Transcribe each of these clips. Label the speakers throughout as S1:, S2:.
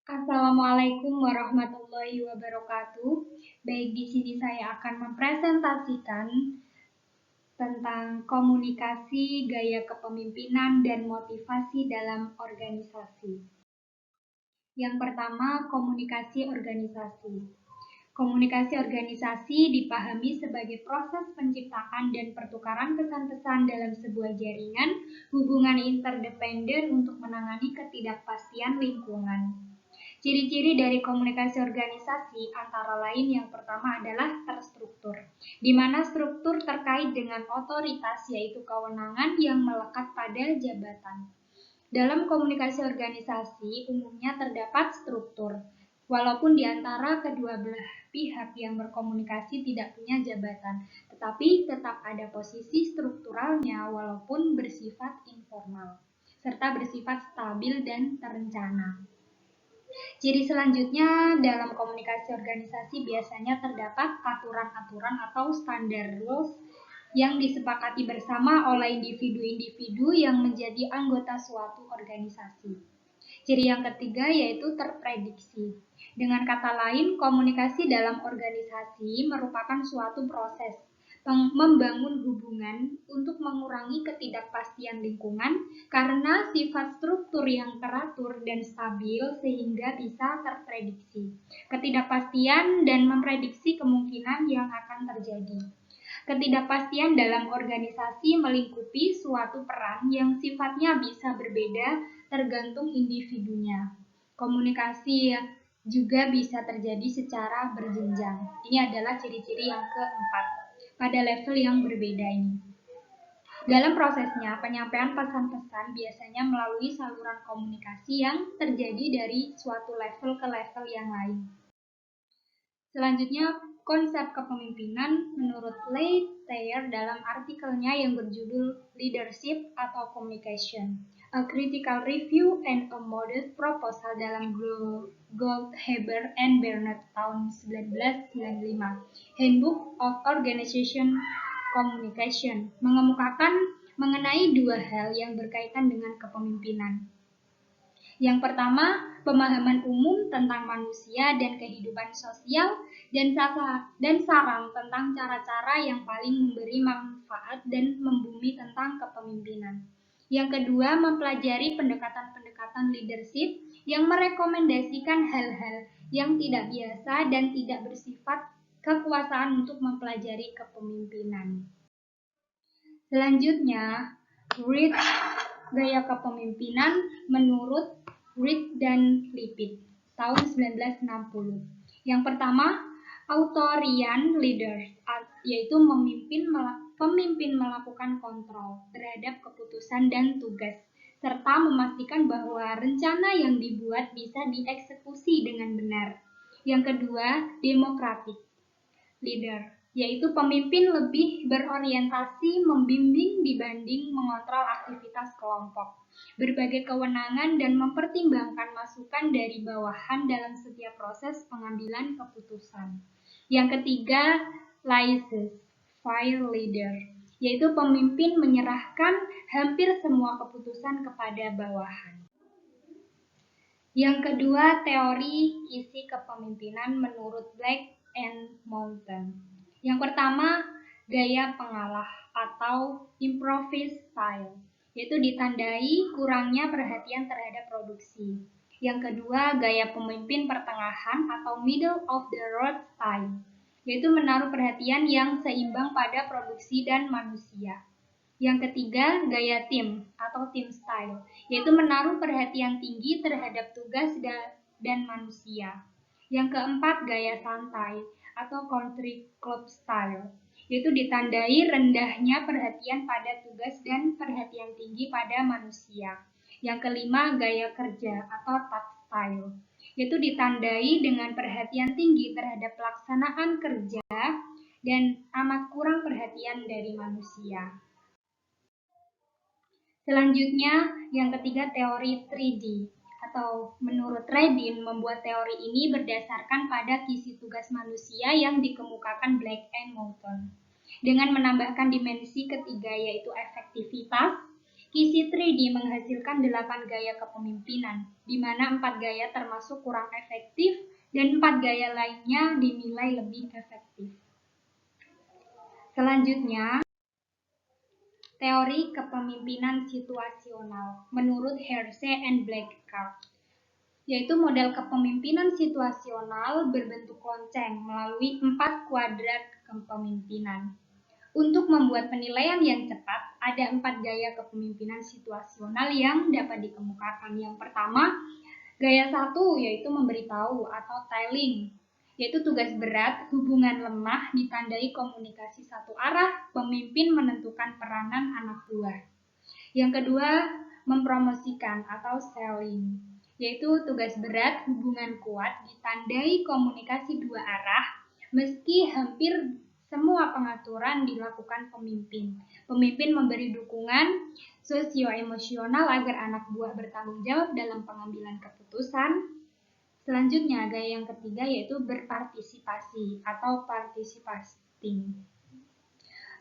S1: Assalamualaikum warahmatullahi wabarakatuh. Baik, di sini saya akan mempresentasikan tentang komunikasi, gaya kepemimpinan, dan motivasi dalam organisasi. Yang pertama, komunikasi organisasi. Komunikasi organisasi dipahami sebagai proses penciptaan dan pertukaran pesan-pesan dalam sebuah jaringan hubungan interdependen untuk menangani ketidakpastian lingkungan. Ciri-ciri dari komunikasi organisasi antara lain yang pertama adalah terstruktur, di mana struktur terkait dengan otoritas yaitu kewenangan yang melekat pada jabatan. Dalam komunikasi organisasi umumnya terdapat struktur, walaupun di antara kedua belah pihak yang berkomunikasi tidak punya jabatan, tetapi tetap ada posisi strukturalnya walaupun bersifat informal, serta bersifat stabil dan terencana. Ciri selanjutnya dalam komunikasi organisasi biasanya terdapat aturan-aturan atau standar rules yang disepakati bersama oleh individu-individu yang menjadi anggota suatu organisasi. Ciri yang ketiga yaitu terprediksi. Dengan kata lain, komunikasi dalam organisasi merupakan suatu proses membangun hubungan untuk mengurangi ketidakpastian lingkungan karena sifat struktur yang teratur dan stabil sehingga bisa terprediksi. Ketidakpastian dan memprediksi kemungkinan yang akan terjadi. Ketidakpastian dalam organisasi melingkupi suatu peran yang sifatnya bisa berbeda tergantung individunya. Komunikasi juga bisa terjadi secara berjenjang. Ini adalah ciri-ciri yang keempat pada level yang berbeda ini. Dalam prosesnya, penyampaian pesan-pesan biasanya melalui saluran komunikasi yang terjadi dari suatu level ke level yang lain. Selanjutnya, konsep kepemimpinan menurut Leigh Thayer dalam artikelnya yang berjudul Leadership atau Communication, A Critical Review and a Model Proposal dalam Goldhaber and Bernard tahun 1995, Handbook of Organization Communication, mengemukakan mengenai dua hal yang berkaitan dengan kepemimpinan. Yang pertama, pemahaman umum tentang manusia dan kehidupan sosial dan saran tentang cara-cara yang paling memberi manfaat dan membumi tentang kepemimpinan. Yang kedua, mempelajari pendekatan-pendekatan leadership yang merekomendasikan hal-hal yang tidak biasa dan tidak bersifat kekuasaan untuk mempelajari kepemimpinan. Selanjutnya, Reed Gaya Kepemimpinan menurut Reed dan Lippitt tahun 1960. Yang pertama, Authoritarian Leaders, yaitu pemimpin melakukan kontrol terhadap keputusan dan tugas, serta memastikan bahwa rencana yang dibuat bisa dieksekusi dengan benar. Yang kedua, Democratic Leader, yaitu pemimpin lebih berorientasi membimbing dibanding mengontrol aktivitas kelompok, berbagai kewenangan dan mempertimbangkan masukan dari bawahan dalam setiap proses pengambilan keputusan. Yang ketiga, laissez-faire leader, yaitu pemimpin menyerahkan hampir semua keputusan kepada bawahan. Yang kedua, teori isi kepemimpinan menurut Black and Mountain. Yang pertama, gaya pengalah atau improvise style, yaitu ditandai kurangnya perhatian terhadap produksi. Yang kedua, gaya pemimpin pertengahan atau middle of the road style, yaitu menaruh perhatian yang seimbang pada produksi dan manusia. Yang ketiga, gaya tim atau team style, yaitu menaruh perhatian tinggi terhadap tugas dan manusia. Yang keempat, gaya santai atau country club style, yaitu ditandai rendahnya perhatian pada tugas dan perhatian tinggi pada manusia. Yang kelima, gaya kerja atau task style, yaitu ditandai dengan perhatian tinggi terhadap pelaksanaan kerja dan amat kurang perhatian dari manusia. Selanjutnya, yang ketiga teori 3D atau menurut Redin membuat teori ini berdasarkan pada kisi tugas manusia yang dikemukakan Black and Mountain dengan menambahkan dimensi ketiga yaitu efektivitas Kisi 3D menghasilkan 8 gaya kepemimpinan, di mana 4 gaya termasuk kurang efektif dan 4 gaya lainnya dinilai lebih efektif. Selanjutnya, teori kepemimpinan situasional menurut Hersey and Blackard, yaitu model kepemimpinan situasional berbentuk lonceng melalui 4 kuadrat kepemimpinan. Untuk membuat penilaian yang cepat, ada 4 gaya kepemimpinan situasional yang dapat dikemukakan. Yang pertama, gaya 1 yaitu memberitahu atau telling, yaitu tugas berat, hubungan lemah, ditandai komunikasi satu arah, pemimpin menentukan peranan anak buah. Yang kedua, mempromosikan atau selling, yaitu tugas berat, hubungan kuat, ditandai komunikasi dua arah, meski hampir semua pengaturan dilakukan pemimpin. Pemimpin memberi dukungan sosio-emosional agar anak buah bertanggung jawab dalam pengambilan keputusan. Selanjutnya, gaya yang ketiga yaitu berpartisipasi atau participating.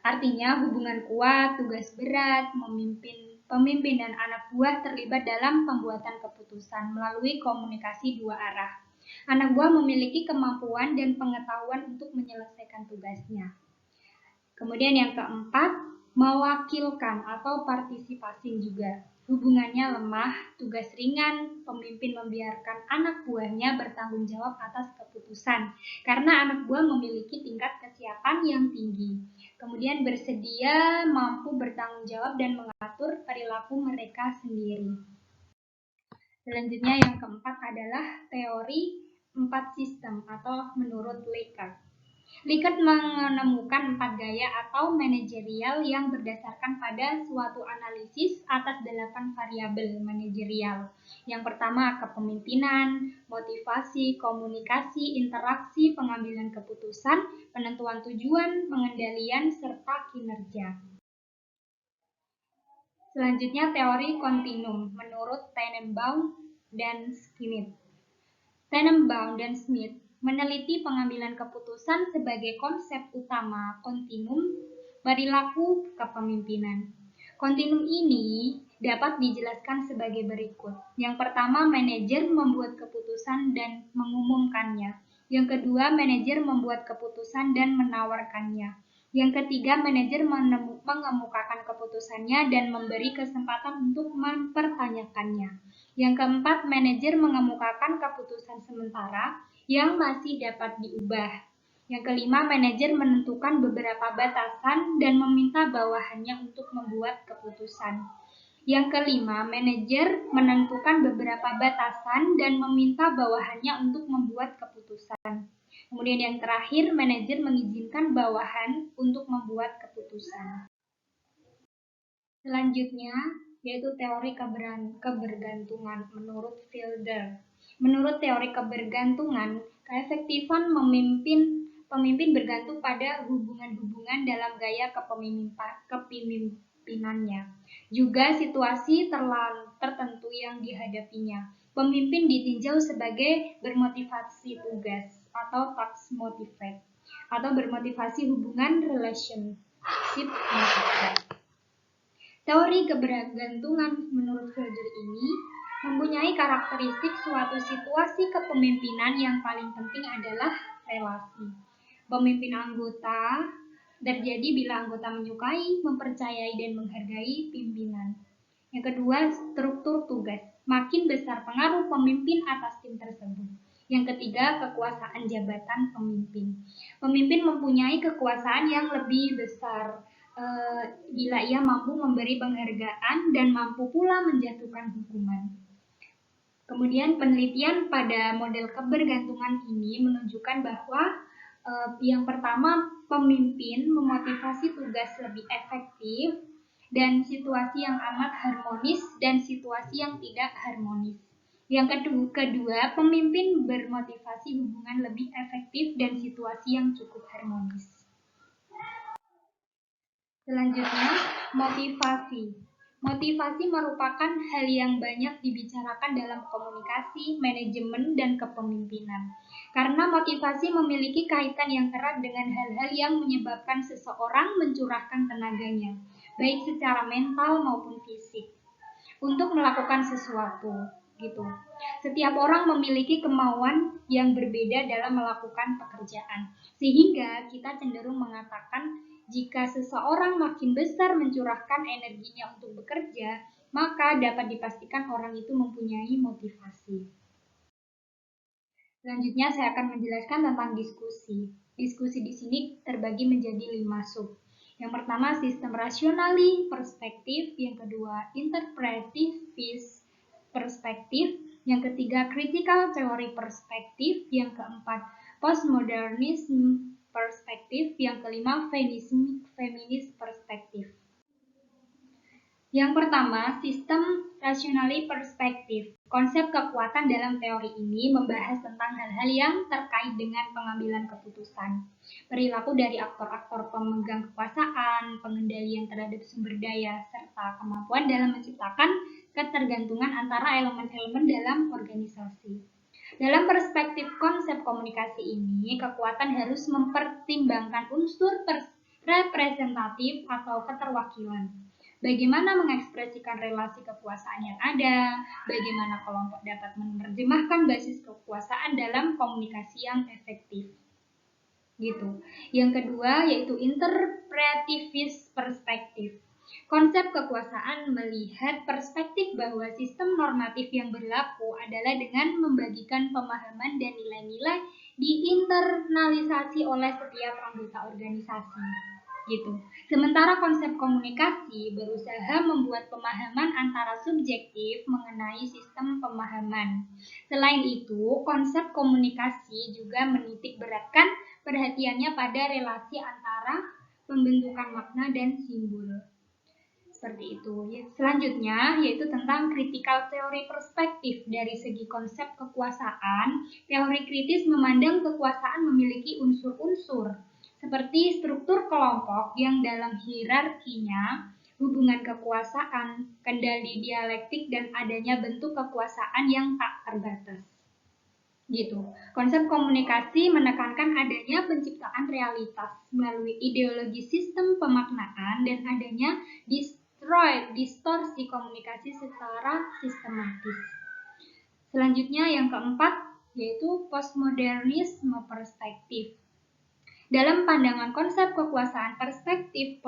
S1: Artinya hubungan kuat, tugas berat, pemimpin dan anak buah terlibat dalam pembuatan keputusan melalui komunikasi dua arah. Anak buah memiliki kemampuan dan pengetahuan untuk menyelesaikan tugasnya. Kemudian yang keempat, mewakilkan atau partisipasi juga. Hubungannya lemah, tugas ringan, pemimpin membiarkan anak buahnya bertanggung jawab atas keputusan karena anak buah memiliki tingkat kesiapan yang tinggi. Kemudian bersedia, mampu bertanggung jawab dan mengatur perilaku mereka sendiri. Selanjutnya yang keempat adalah teori 4 sistem atau menurut Likert. Likert menemukan 4 gaya atau manajerial yang berdasarkan pada suatu analisis atas 8 variabel manajerial. Yang pertama, kepemimpinan, motivasi, komunikasi, interaksi, pengambilan keputusan, penentuan tujuan, pengendalian, serta kinerja. Selanjutnya, teori kontinum menurut Tenenbaum dan Schmidt. Tenenbaum dan Schmidt meneliti pengambilan keputusan sebagai konsep utama kontinum perilaku kepemimpinan. Kontinum ini dapat dijelaskan sebagai berikut. Yang pertama, manajer membuat keputusan dan mengumumkannya. Yang kedua, manajer membuat keputusan dan menawarkannya. Yang ketiga, manajer mengemukakan keputusannya dan memberi kesempatan untuk mempertanyakannya. Yang keempat, manajer mengemukakan keputusan sementara yang masih dapat diubah. Yang kelima, manajer menentukan beberapa batasan dan meminta bawahannya untuk membuat keputusan. Yang kelima, manajer menentukan beberapa batasan dan meminta bawahannya untuk membuat keputusan. Kemudian yang terakhir, manajer mengizinkan bawahan untuk membuat keputusan. Selanjutnya, yaitu teori kebergantungan menurut Fielder. Menurut teori kebergantungan, keefektifan pemimpin bergantung pada hubungan-hubungan dalam gaya kepemimpinannya. Juga situasi tertentu yang dihadapinya. Pemimpin ditinjau sebagai bermotivasi tugas atau task motivate atau bermotivasi hubungan relationship motivate. Teori kebergantungan menurut Fielder ini mempunyai karakteristik suatu situasi kepemimpinan yang paling penting adalah relasi. Pemimpin anggota terjadi bila anggota menyukai, mempercayai, dan menghargai pimpinan. Yang kedua, struktur tugas. Makin besar pengaruh pemimpin atas tim tersebut. Yang ketiga, kekuasaan jabatan pemimpin. Pemimpin mempunyai kekuasaan yang lebih besar bila ia mampu memberi penghargaan dan mampu pula menjatuhkan hukuman. Kemudian penelitian pada model kebergantungan ini menunjukkan bahwa yang pertama, pemimpin memotivasi tugas lebih efektif dan situasi yang amat harmonis dan situasi yang tidak harmonis. Yang kedua, pemimpin bermotivasi hubungan lebih efektif dan situasi yang cukup harmonis. Selanjutnya, motivasi. Motivasi merupakan hal yang banyak dibicarakan dalam komunikasi, manajemen, dan kepemimpinan. Karena motivasi memiliki kaitan yang erat dengan hal-hal yang menyebabkan seseorang mencurahkan tenaganya. baik secara mental maupun fisik, untuk melakukan sesuatu, gitu. Setiap orang memiliki kemauan yang berbeda dalam melakukan pekerjaan, sehingga kita cenderung mengatakan jika seseorang makin besar mencurahkan energinya untuk bekerja, maka dapat dipastikan orang itu mempunyai motivasi. Selanjutnya saya akan menjelaskan tentang diskusi. Diskusi di sini terbagi menjadi 5 sub. Yang pertama sistem rationally perspektif, yang kedua interpretative perspektif, yang ketiga critical theory perspektif, yang keempat postmodernism perspektif, yang kelima feminist perspektif. Yang pertama, sistem rationally perspektif. Konsep kekuatan dalam teori ini membahas tentang hal-hal yang terkait dengan pengambilan keputusan, perilaku dari aktor-aktor pemegang kekuasaan, pengendalian terhadap sumber daya, serta kemampuan dalam menciptakan ketergantungan antara elemen-elemen dalam organisasi. Dalam perspektif konsep komunikasi ini, kekuatan harus mempertimbangkan unsur representatif atau keterwakilan. Bagaimana mengekspresikan relasi kekuasaan yang ada, bagaimana kelompok dapat menerjemahkan basis kekuasaan dalam komunikasi yang efektif. Gitu. Yang kedua yaitu interpretivist perspektif. Konsep kekuasaan melihat perspektif bahwa sistem normatif yang berlaku adalah dengan membagikan pemahaman dan nilai-nilai diinternalisasi oleh setiap anggota organisasi. Gitu. Sementara konsep komunikasi berusaha membuat pemahaman antara subjektif mengenai sistem pemahaman. Selain itu, konsep komunikasi juga menitik beratkan perhatiannya pada relasi antara pembentukan makna dan simbol. Seperti itu. Selanjutnya yaitu tentang critical theory perspektif. Dari segi konsep kekuasaan, teori kritis memandang kekuasaan memiliki unsur-unsur seperti struktur kelompok yang dalam hierarkinya, hubungan kekuasaan, kendali dialektik, dan adanya bentuk kekuasaan yang tak terbatas. Gitu. Konsep komunikasi menekankan adanya penciptaan realitas melalui ideologi sistem pemaknaan dan adanya distorsi komunikasi secara sistematis. Selanjutnya yang keempat yaitu postmodernisme perspektif. Dalam pandangan konsep kekuasaan perspektif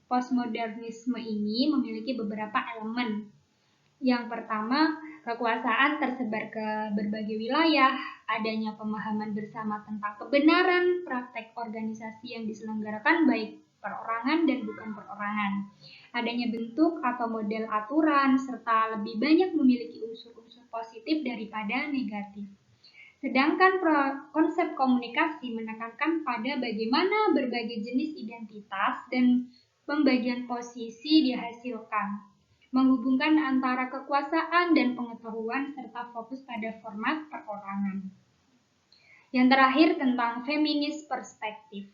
S1: postmodernisme ini memiliki beberapa elemen. Yang pertama, kekuasaan tersebar ke berbagai wilayah, adanya pemahaman bersama tentang kebenaran praktek organisasi yang diselenggarakan baik perorangan dan bukan perorangan. Adanya bentuk atau model aturan, serta lebih banyak memiliki unsur-unsur positif daripada negatif. Sedangkan konsep komunikasi menekankan pada bagaimana berbagai jenis identitas dan pembagian posisi dihasilkan, menghubungkan antara kekuasaan dan pengetahuan serta fokus pada format perorangan. Yang terakhir tentang feminis perspektif.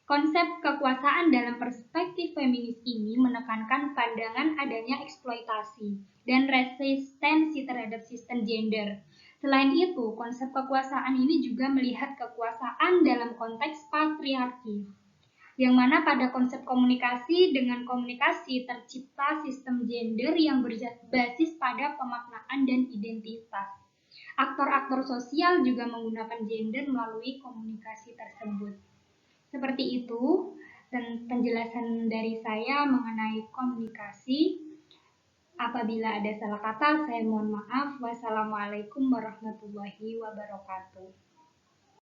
S1: Konsep kekuasaan dalam perspektif feminis ini menekankan pandangan adanya eksploitasi dan resistensi terhadap sistem gender. Selain itu, konsep kekuasaan ini juga melihat kekuasaan dalam konteks patriarki, yang mana pada konsep komunikasi dengan komunikasi tercipta sistem gender yang berbasis pada pemaknaan dan identitas. Aktor-aktor sosial juga menggunakan gender melalui komunikasi tersebut. Seperti itu penjelasan dari saya mengenai komunikasi. Apabila ada salah kata, saya mohon maaf. Wassalamualaikum warahmatullahi wabarakatuh.